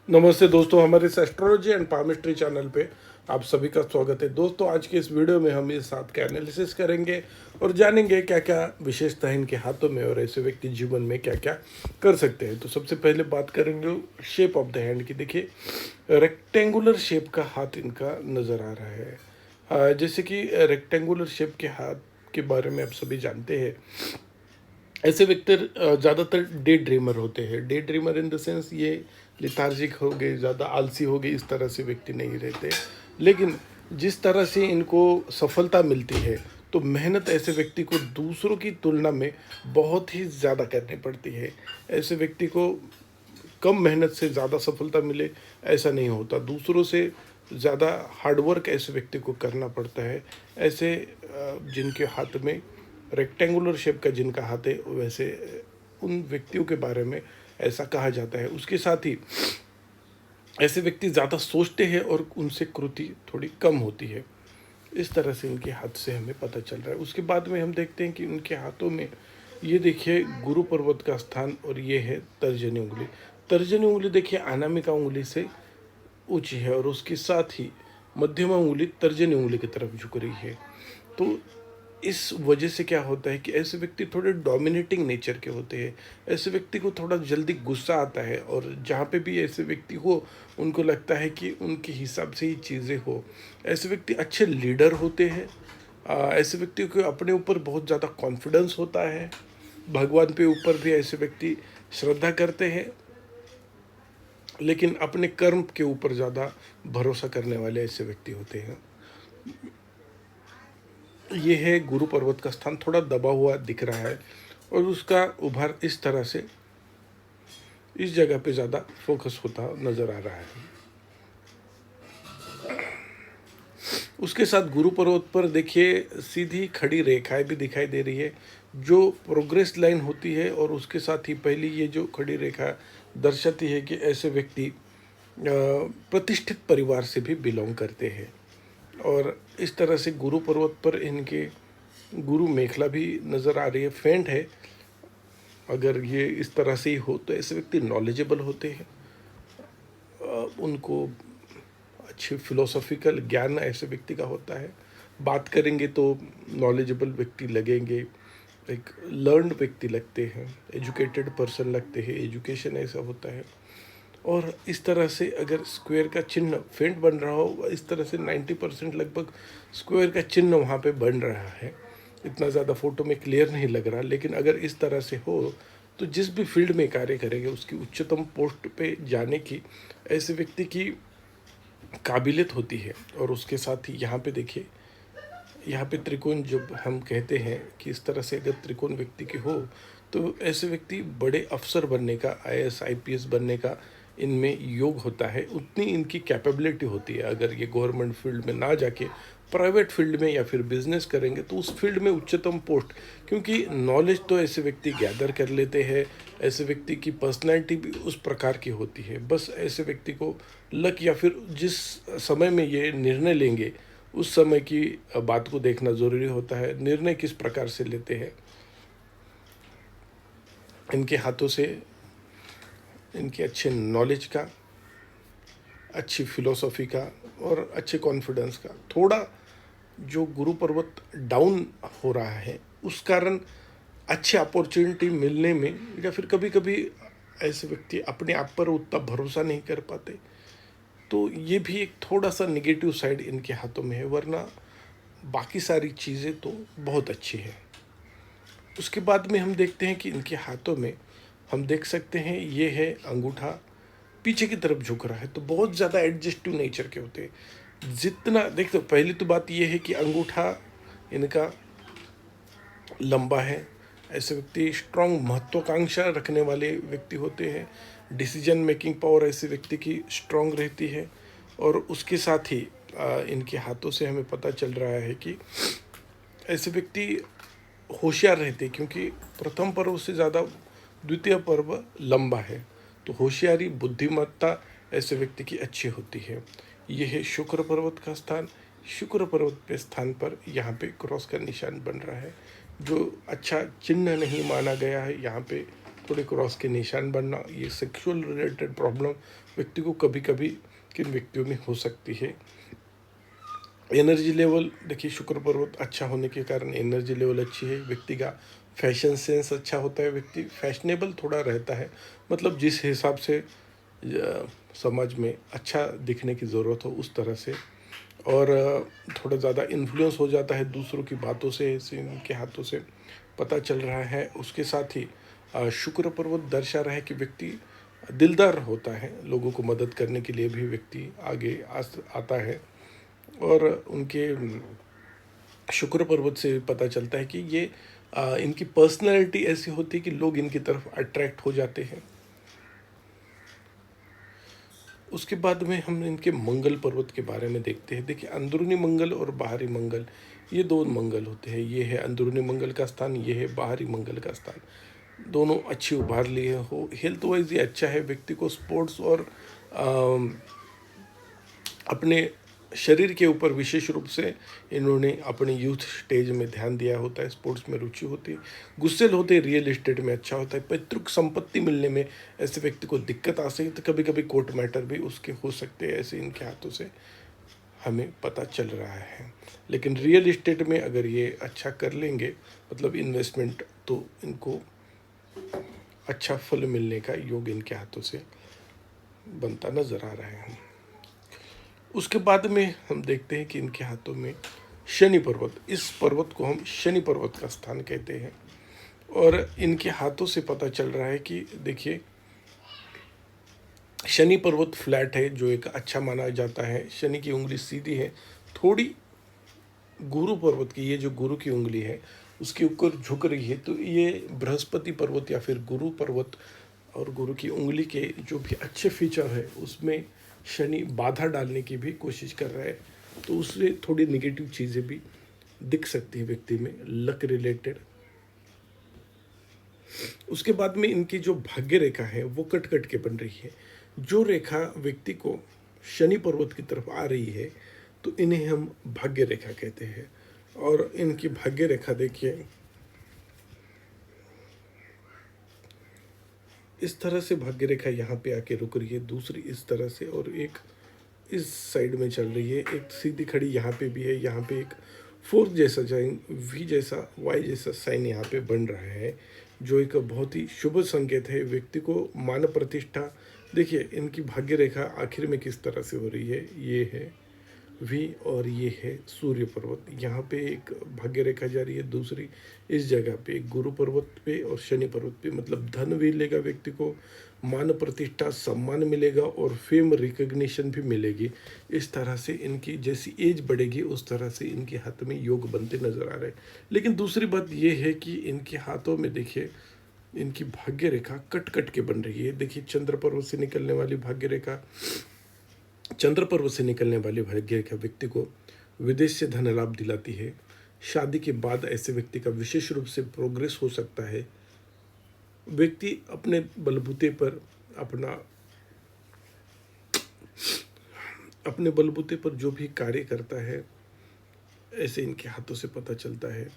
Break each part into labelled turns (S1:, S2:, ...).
S1: नमस्ते दोस्तों, हमारे इस एस्ट्रोलॉजी एंड पामिस्ट्री चैनल पे आप सभी का स्वागत है। दोस्तों, आज के इस वीडियो में हम इस हाथ का एनालिसिस करेंगे और जानेंगे क्या क्या विशेषता है इनके हाथों में और ऐसे व्यक्ति जीवन में क्या क्या कर सकते हैं। तो सबसे पहले बात करेंगे शेप ऑफ द हैंड की। देखिए, रेक्टेंगुलर शेप का हाथ इनका नज़र आ रहा है। जैसे कि रेक्टेंगुलर शेप के हाथ के बारे में आप सभी जानते हैं। ऐसे व्यक्ति ज़्यादातर डे ड्रीमर होते हैं। Day dreamer in the sense ये लिथार्जिक हो गए, ज़्यादा आलसी हो गए, इस तरह से व्यक्ति नहीं रहते। लेकिन जिस तरह से इनको सफलता मिलती है, तो मेहनत ऐसे व्यक्ति को दूसरों की तुलना में बहुत ही ज़्यादा करनी पड़ती है। ऐसे व्यक्ति को कम मेहनत से ज़्यादा सफलता मिले ऐसा नहीं होता। दूसरों से ज़्यादा हार्डवर्क ऐसे व्यक्ति को करना पड़ता है। ऐसे जिनके हाथ में रेक्टेंगुलर शेप का जिनका हाथ है, वैसे उन व्यक्तियों के बारे में ऐसा कहा जाता है। उसके साथ ही ऐसे व्यक्ति ज़्यादा सोचते हैं और उनसे कृति थोड़ी कम होती है। इस तरह से इनके हाथ से हमें पता चल रहा है। उसके बाद में हम देखते हैं कि उनके हाथों में ये देखिए गुरु पर्वत का स्थान, और ये है तर्जनी उंगली। तर्जनी उंगली देखिए अनामिका उंगली से ऊंची है और उसके साथ ही मध्यमा उंगली तर्जनी उंगली की तरफ झुक रही है। तो इस वजह से क्या होता है कि ऐसे व्यक्ति थोड़े डोमिनेटिंग नेचर के होते हैं। ऐसे व्यक्ति को थोड़ा जल्दी गुस्सा आता है, और जहाँ पे भी ऐसे व्यक्ति हो उनको लगता है कि उनके हिसाब से ही चीज़ें हो। ऐसे व्यक्ति अच्छे लीडर होते हैं। ऐसे व्यक्ति को अपने ऊपर बहुत ज़्यादा कॉन्फिडेंस होता है। भगवान पे ऊपर भी ऐसे व्यक्ति श्रद्धा करते हैं, लेकिन अपने कर्म के ऊपर ज़्यादा भरोसा करने वाले ऐसे व्यक्ति होते हैं। ये है गुरु पर्वत का स्थान, थोड़ा दबा हुआ दिख रहा है और उसका उभार इस तरह से इस जगह पे ज़्यादा फोकस होता नज़र आ रहा है। उसके साथ गुरु पर्वत पर देखिए सीधी खड़ी रेखाएं भी दिखाई दे रही है, जो प्रोग्रेस लाइन होती है। और उसके साथ ही पहली ये जो खड़ी रेखा दर्शाती है कि ऐसे व्यक्ति प्रतिष्ठित परिवार से भी बिलोंग करते हैं। और इस तरह से गुरु पर्वत पर इनके गुरु मेखला भी नज़र आ रही है, फेंट है। अगर ये इस तरह से ही हो तो ऐसे व्यक्ति नॉलेजेबल होते हैं। उनको अच्छे फिलोसॉफिकल ज्ञान ऐसे व्यक्ति का होता है। बात करेंगे तो नॉलेजेबल व्यक्ति लगेंगे, एक लर्नड व्यक्ति लगते हैं, एजुकेटेड पर्सन लगते हैं, एजुकेशन ऐसा होता है। और इस तरह से अगर स्क्वायर का चिन्ह फेंट बन रहा हो, इस तरह से 90% लगभग स्क्वायर का चिन्ह वहाँ पे बन रहा है। इतना ज़्यादा फोटो में क्लियर नहीं लग रहा, लेकिन अगर इस तरह से हो तो जिस भी फील्ड में कार्य करेंगे उसकी उच्चतम पोस्ट पे जाने की ऐसे व्यक्ति की काबिलियत होती है। और उसके साथ ही यहाँ पे देखिए, यहाँ पे त्रिकोण जब हम कहते हैं कि इस तरह से अगर त्रिकोण व्यक्ति की हो, तो ऐसे व्यक्ति बड़े अफसर बनने का, आईएएस आईपीएस बनने का इनमें योग होता है। उतनी इनकी कैपेबिलिटी होती है। अगर ये गवर्नमेंट फील्ड में ना जाके प्राइवेट फील्ड में या फिर बिजनेस करेंगे तो उस फील्ड में उच्चतम पोस्ट, क्योंकि नॉलेज तो ऐसे व्यक्ति गैदर कर लेते हैं। ऐसे व्यक्ति की पर्सनैलिटी भी उस प्रकार की होती है। बस ऐसे व्यक्ति को लक, या फिर जिस समय में ये निर्णय लेंगे उस समय की बात को देखना ज़रूरी होता है। निर्णय किस प्रकार से लेते हैं, इनके हाथों से इनके अच्छे नॉलेज का, अच्छी फिलोसॉफी का और अच्छे कॉन्फिडेंस का, थोड़ा जो गुरु पर्वत डाउन हो रहा है उस कारण अच्छी अपॉर्चुनिटी मिलने में, या फिर कभी कभी ऐसे व्यक्ति अपने आप पर उतना भरोसा नहीं कर पाते, तो ये भी एक थोड़ा सा निगेटिव साइड इनके हाथों में है। वरना बाकी सारी चीज़ें तो बहुत अच्छी है। उसके बाद में हम देखते हैं कि इनके हाथों में हम देख सकते हैं ये है अंगूठा पीछे की तरफ झुक रहा है, तो बहुत ज़्यादा एडजस्टिव नेचर के होते हैं। जितना देखते, पहली तो बात ये है कि अंगूठा इनका लंबा है। ऐसे व्यक्ति स्ट्रांग महत्वाकांक्षा रखने वाले व्यक्ति होते हैं। डिसीजन मेकिंग पावर ऐसे व्यक्ति की स्ट्रांग रहती है। और उसके साथ ही इनके हाथों से हमें पता चल रहा है कि ऐसे व्यक्ति होशियार रहते हैं, क्योंकि प्रथम पर्व से ज़्यादा द्वितीय पर्व लंबा है। तो होशियारी, बुद्धिमत्ता ऐसे व्यक्ति की अच्छी होती है। यह है शुक्र पर्वत का स्थान। शुक्र पर्वत के स्थान पर यहाँ पे क्रॉस का निशान बन रहा है, जो अच्छा चिन्ह नहीं माना गया है। यहाँ पे थोड़े क्रॉस के निशान बनना, ये सेक्सुअल रिलेटेड प्रॉब्लम व्यक्ति को कभी कभी किन व्यक्तियों में हो सकती है। एनर्जी लेवल देखिए, शुक्र पर्वत अच्छा होने के कारण एनर्जी लेवल अच्छी है, व्यक्ति का फैशन सेंस अच्छा होता है, व्यक्ति फैशनेबल थोड़ा रहता है, मतलब जिस हिसाब से समाज में अच्छा दिखने की ज़रूरत हो उस तरह से, और थोड़ा ज़्यादा इन्फ्लुएंस हो जाता है दूसरों की बातों से, ऐसे इनके हाथों से पता चल रहा है। उसके साथ ही शुक्र पर्वत दर्शा रहा है कि व्यक्ति दिलदार होता है, लोगों को मदद करने के लिए भी व्यक्ति आगे आता है। और उनके शुक्र पर्वत से पता चलता है कि ये इनकी पर्सनैलिटी ऐसी होती है कि लोग इनकी तरफ अट्रैक्ट हो जाते हैं। उसके बाद में हम इनके मंगल पर्वत के बारे में देखते हैं। देखिए, अंदरूनी मंगल और बाहरी मंगल, ये दो मंगल होते हैं। ये है अंदरूनी मंगल का स्थान, ये है बाहरी मंगल का स्थान। दोनों अच्छी उभार लिए हो, हेल्थ वाइज ये अच्छा है। व्यक्ति को स्पोर्ट्स और अम, अपने शरीर के ऊपर विशेष रूप से इन्होंने अपने यूथ स्टेज में ध्यान दिया होता है, स्पोर्ट्स में रुचि होती है, गुस्सेल होते हैं, रियल एस्टेट में अच्छा होता है। पैतृक संपत्ति मिलने में ऐसे व्यक्ति को दिक्कत आ सकती है, तो कभी कभी कोर्ट मैटर भी उसके हो सकते हैं, ऐसे इनके हाथों से हमें पता चल रहा है। लेकिन रियल एस्टेट में अगर ये अच्छा कर लेंगे, मतलब इन्वेस्टमेंट, तो इनको अच्छा फल मिलने का योग इनके हाथों से बनता नजर आ रहा है। उसके बाद में हम देखते हैं कि इनके हाथों में शनि पर्वत, इस पर्वत को हम शनि पर्वत का स्थान कहते हैं। और इनके हाथों से पता चल रहा है कि देखिए, शनि पर्वत फ्लैट है, जो एक अच्छा माना जाता है। शनि की उंगली सीधी है, थोड़ी गुरु पर्वत की, ये जो गुरु की उंगली है उसके ऊपर झुक रही है, तो ये बृहस्पति पर्वत या फिर गुरु पर्वत और गुरु की उंगली के जो भी अच्छे फीचर है उसमें शनि बाधा डालने की भी कोशिश कर रहा है, तो उससे थोड़ी निगेटिव चीज़ें भी दिख सकती है व्यक्ति में, लक रिलेटेड। उसके बाद में इनकी जो भाग्य रेखा है वो कट कट के बन रही है। जो रेखा व्यक्ति को शनि पर्वत की तरफ आ रही है तो इन्हें हम भाग्य रेखा कहते हैं। और इनकी भाग्य रेखा देखिए, इस तरह से भाग्य रेखा यहाँ पे आके रुक रही है, दूसरी इस तरह से, और एक इस साइड में चल रही है, एक सीधी खड़ी यहाँ पे भी है, यहाँ पे एक फोर्थ जैसा साइन, वी जैसा, वाई जैसा साइन यहाँ पे बन रहा है, जो एक बहुत ही शुभ संकेत है। व्यक्ति को मान प्रतिष्ठा, देखिए इनकी भाग्य रेखा आखिर में किस तरह से हो रही है, ये है वी और ये है सूर्य पर्वत। यहाँ पे एक भाग्य रेखा जा रही है, दूसरी इस जगह पे एक गुरु पर्वत पे और शनि पर्वत पे, मतलब धन भी मिलेगा व्यक्ति को, मान प्रतिष्ठा सम्मान मिलेगा और फेम रिकग्निशन भी मिलेगी। इस तरह से इनकी जैसी एज बढ़ेगी उस तरह से इनके हाथ में योग बनते नजर आ रहे हैं। लेकिन दूसरी बात ये है कि इनके हाथों में देखिए, इनकी भाग्य रेखा कट कट के बन रही है। देखिए, चंद्र पर्वत से निकलने वाली भाग्य रेखा, चंद्र पर्व से निकलने वाले भाग्य रेखा व्यक्ति को विदेश से धन लाभ दिलाती है। शादी के बाद ऐसे व्यक्ति का विशेष रूप से प्रोग्रेस हो सकता है। व्यक्ति अपने बलबूते पर अपने बलबूते पर जो भी कार्य करता है, ऐसे इनके हाथों से पता चलता है।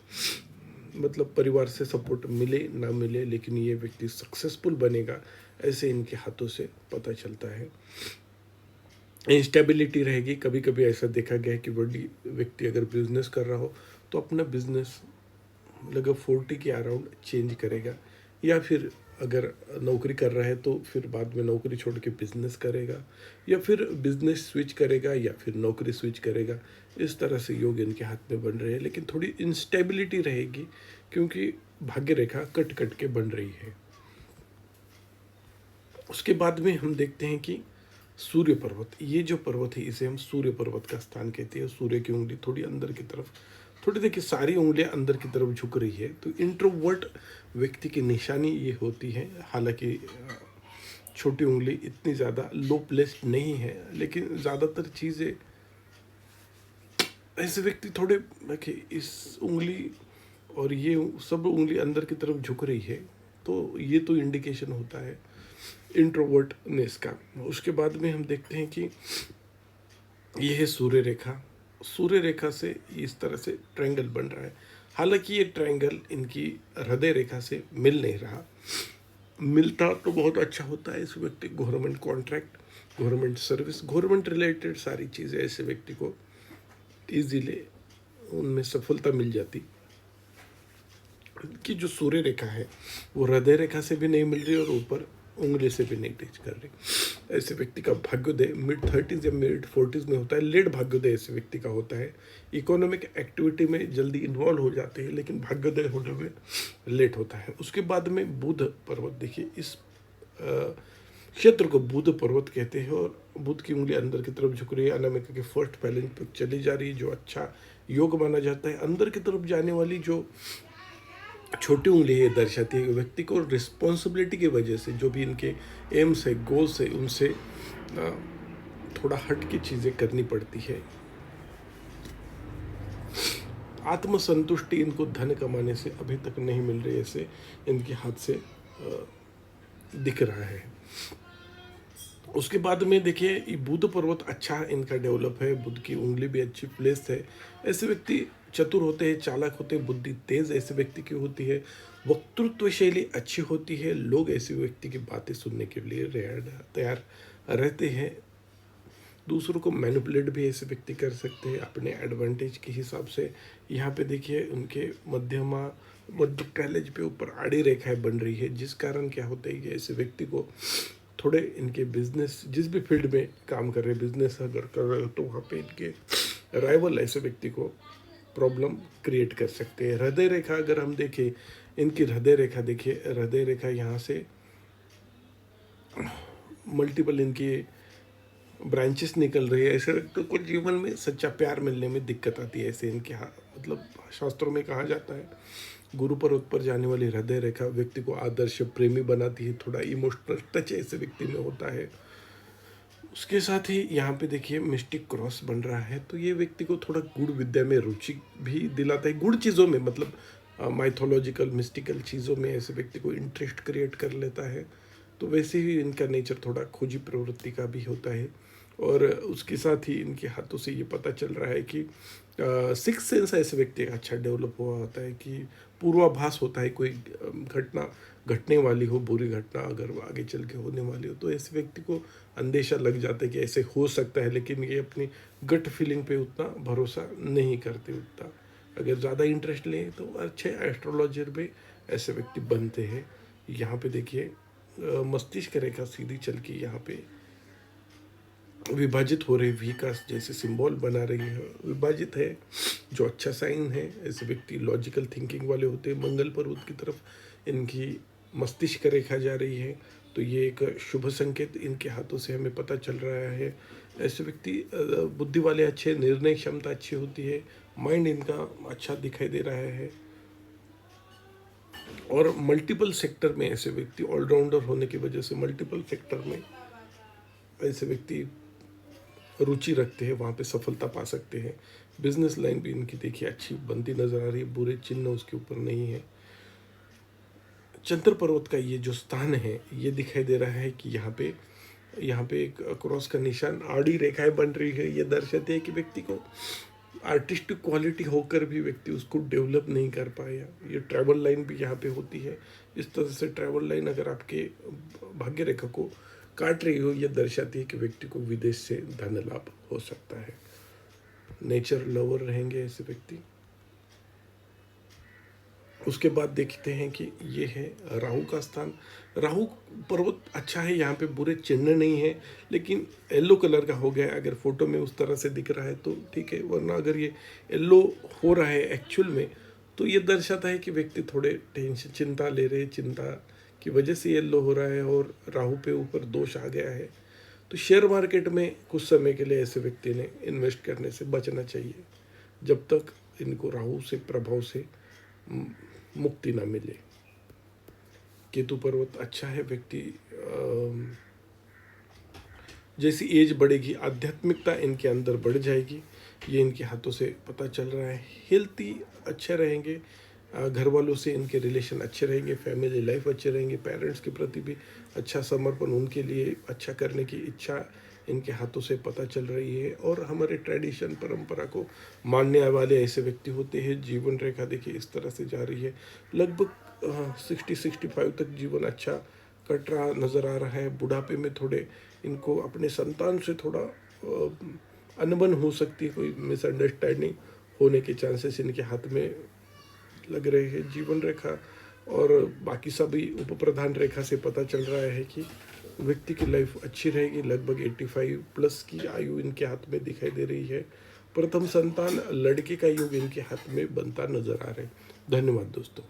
S1: मतलब परिवार से सपोर्ट मिले ना मिले, लेकिन ये व्यक्ति सक्सेसफुल बनेगा, ऐसे इनके हाथों से पता चलता है। इंस्टेबिलिटी रहेगी, कभी कभी ऐसा देखा गया है कि बड़ी व्यक्ति अगर बिजनेस कर रहा हो तो अपना बिजनेस लगभग 40 के अराउंड चेंज करेगा, या फिर अगर नौकरी कर रहा है तो फिर बाद में नौकरी छोड़ के बिजनेस करेगा, या फिर बिजनेस स्विच करेगा, या फिर नौकरी स्विच करेगा। इस तरह से योग इनके हाथ में बन रहे हैं, लेकिन थोड़ी इंस्टेबिलिटी रहेगी क्योंकि भाग्य रेखा कट कट के बन रही है। उसके बाद में हम देखते हैं कि सूर्य पर्वत, ये जो पर्वत है इसे हम सूर्य पर्वत का स्थान कहते हैं। सूर्य की उंगली थोड़ी अंदर की तरफ, थोड़ी देखिए सारी उंगलियां अंदर की तरफ झुक रही है, तो इंट्रोवर्ट व्यक्ति की निशानी ये होती है। हालांकि छोटी उंगली इतनी ज़्यादा लो प्लेस्ड नहीं है, लेकिन ज़्यादातर चीज़ें ऐसे व्यक्ति थोड़े देखिए, इस उंगली और ये सब उंगली अंदर की तरफ झुक रही है, तो ये तो इंडिकेशन होता है इंट्रोवर्टनेस का। उसके बाद में हम देखते हैं कि यह है सूर्य रेखा। सूर्य रेखा से इस तरह से ट्रायंगल बन रहा है। हालांकि ये ट्रायंगल इनकी हृदय रेखा से मिल नहीं रहा, मिलता तो बहुत अच्छा होता है इस व्यक्ति, government contract, government service, government related सारी चीज़ें ऐसे व्यक्ति को इजीली उनमें सफलता मिल जाती। कि जो सूर्य रेखा है वो हृदय रेखा से भी नहीं मिल रही और ऊपर उंगली से भी नहीं टच कर रही। ऐसे व्यक्ति का भाग्योदय मिड 30s या मिड 40s में होता है। लेट भाग्योदय ऐसे व्यक्ति का होता है। इकोनॉमिक एक्टिविटी में जल्दी इन्वॉल्व हो जाते हैं लेकिन भाग्योदय होने में लेट होता है। उसके बाद में बुध पर्वत, देखिए इस क्षेत्र को बुध पर्वत कहते हैं और बुध की उंगली अंदर की तरफ झुक रही है, अनामिका के फर्स्ट पैलेंज पर चली जा रही है, जो अच्छा योग माना जाता है। अंदर की तरफ जाने वाली जो छोटी उंगली है दर्शाती है कि व्यक्ति को रिस्पॉन्सिबिलिटी की वजह से जो भी इनके एम्स है, गोल्स है, उनसे थोड़ा हट की चीज़ें करनी पड़ती है। आत्मसंतुष्टि इनको धन कमाने से अभी तक नहीं मिल रही, ऐसे इनके हाथ से दिख रहा है। उसके बाद में देखिए ये बुध पर्वत अच्छा इनका डेवलप है, बुध की उंगली भी अच्छी प्लेस है। ऐसे व्यक्ति चतुर होते हैं, चालाक होते हैं, बुद्धि तेज ऐसे व्यक्ति की होती है, वक्तृत्व शैली अच्छी होती है, लोग ऐसे व्यक्ति की बातें सुनने के लिए तैयार रहते हैं। दूसरों को मैनिपुलेट भी ऐसे व्यक्ति कर सकते हैं अपने एडवांटेज के हिसाब से। यहाँ पे देखिए उनके मध्य पैलेज पे ऊपर आड़ी रेखाएं बन रही है, जिस कारण क्या होता है कि ऐसे व्यक्ति को थोड़े इनके बिजनेस, जिस भी फील्ड में काम कर रहे हैं, बिजनेस अगर कर रहे हो तो वहाँ पे इनके राइवल ऐसे व्यक्ति को प्रॉब्लम क्रिएट कर सकते हैं। हृदय रेखा अगर हम देखें, इनकी हृदय रेखा देखिए, हृदय रेखा यहाँ से मल्टीपल इनकी ब्रांचेस निकल रही है। ऐसे व्यक्ति को जीवन में सच्चा प्यार मिलने में दिक्कत आती है। ऐसे इनके मतलब शास्त्रों में कहा जाता है गुरु पर्वत पर जाने वाली हृदय रेखा व्यक्ति को आदर्श प्रेमी बनाती है, थोड़ा इमोशनल टच ऐसे व्यक्ति में होता है। उसके साथ ही यहाँ पे देखिए मिस्टिक क्रॉस बन रहा है, तो ये व्यक्ति को थोड़ा गुड़ विद्या में रुचि भी दिलाता है, गुड़ चीज़ों में, मतलब माइथोलॉजिकल मिस्टिकल चीज़ों में ऐसे व्यक्ति को इंटरेस्ट क्रिएट कर लेता है। तो वैसे ही इनका नेचर थोड़ा खोजी प्रवृत्ति का भी होता है। और उसके साथ ही इनके हाथों से ये पता चल रहा है कि सिक्स सेंस ऐसे व्यक्ति का अच्छा डेवलप हुआ होता है कि पूर्वाभास होता है, कोई घटना घटने वाली हो, बुरी घटना अगर आगे चल के होने वाली हो, तो ऐसे व्यक्ति को अंदेशा लग जाता है कि ऐसे हो सकता है, लेकिन ये अपनी गट फीलिंग पे उतना भरोसा नहीं करते उतना। अगर ज़्यादा इंटरेस्ट लें तो अच्छे एस्ट्रोलॉजर भी ऐसे व्यक्ति बनते हैं। यहाँ पे देखिए मस्तिष्क रेखा सीधी चल के यहाँ पे विभाजित हो रही, वी का जैसे सिंबल बना रही है, विभाजित है, जो अच्छा साइन है। ऐसे व्यक्ति लॉजिकल थिंकिंग वाले होते हैं। मंगल पर्वत की तरफ इनकी मस्तिष्क रेखा जा रही है, तो ये एक शुभ संकेत इनके हाथों से हमें पता चल रहा है। ऐसे व्यक्ति बुद्धि वाले अच्छे, निर्णय क्षमता अच्छी होती है, माइंड इनका अच्छा दिखाई दे रहा है। और मल्टीपल सेक्टर में ऐसे व्यक्ति ऑलराउंडर होने की वजह से मल्टीपल सेक्टर में ऐसे व्यक्ति रुचि रखते हैं, वहाँ पे सफलता पा सकते हैं। बिजनेस लाइन भी इनकी देखिए अच्छी बनती नजर आ रही है, बुरे चिन्ह उसके ऊपर नहीं है। चंद्र पर्वत का ये जो स्थान है, ये दिखाई दे रहा है कि यहाँ पे एक क्रॉस का निशान, आड़ी रेखाएं बन रही है। ये दर्शाते है कि व्यक्ति को आर्टिस्टिक क्वालिटी होकर भी व्यक्ति उसको डेवलप नहीं कर पाया। ये ट्रैवल लाइन भी यहाँ पे होती है। इस तरह से ट्रैवल लाइन अगर आपके भाग्य रेखा को काट रही हो, यह दर्शाती है कि व्यक्ति को विदेश से धन लाभ हो सकता है। नेचर लवर रहेंगे ऐसे व्यक्ति। उसके बाद देखते हैं कि ये है राहु का स्थान। राहु पर्वत अच्छा है, यहाँ पे बुरे चिन्ह नहीं है, लेकिन येलो कलर का हो गया। अगर फोटो में उस तरह से दिख रहा है तो ठीक है, वरना अगर ये येलो हो रहा है एक्चुअल में, तो ये दर्शाता है कि व्यक्ति थोड़े टेंशन, चिंता ले रहे, चिंता की वजह से येलो हो रहा है और राहु पे ऊपर दोष आ गया है। तो शेयर मार्केट में कुछ समय के लिए ऐसे व्यक्ति ने इन्वेस्ट करने से बचना चाहिए, जब तक इनको राहु से प्रभाव से मुक्ति ना मिले। केतु पर्वत अच्छा है, व्यक्ति जैसी एज बढ़ेगी आध्यात्मिकता इनके अंदर बढ़ जाएगी, ये इनके हाथों से पता चल रहा है। हेल्थी अच्छे रहेंगे, घर वालों से इनके रिलेशन अच्छे रहेंगे, फैमिली लाइफ अच्छे रहेंगे, पेरेंट्स के प्रति भी अच्छा समर्पण, उनके लिए अच्छा करने की इच्छा इनके हाथों से पता चल रही है। और हमारे ट्रेडिशन परंपरा को मानने वाले ऐसे व्यक्ति होते हैं। जीवन रेखा देखिए इस तरह से जा रही है, लगभग 60-65 तक जीवन अच्छा कट रहा नज़र आ रहा है। बुढ़ापे में थोड़े इनको अपने संतान से थोड़ा अनबन हो सकती है, कोई मिसअंडरस्टैंडिंग होने के चांसेस इनके हाथ में लग रहे हैं। जीवन रेखा और बाकी सभी उप प्रधान रेखा से पता चल रहा है कि व्यक्ति की लाइफ अच्छी रहेगी। लगभग 85 प्लस की आयु इनके हाथ में दिखाई दे रही है। प्रथम संतान लड़के का योग इनके हाथ में बनता नजर आ रहा है। धन्यवाद दोस्तों।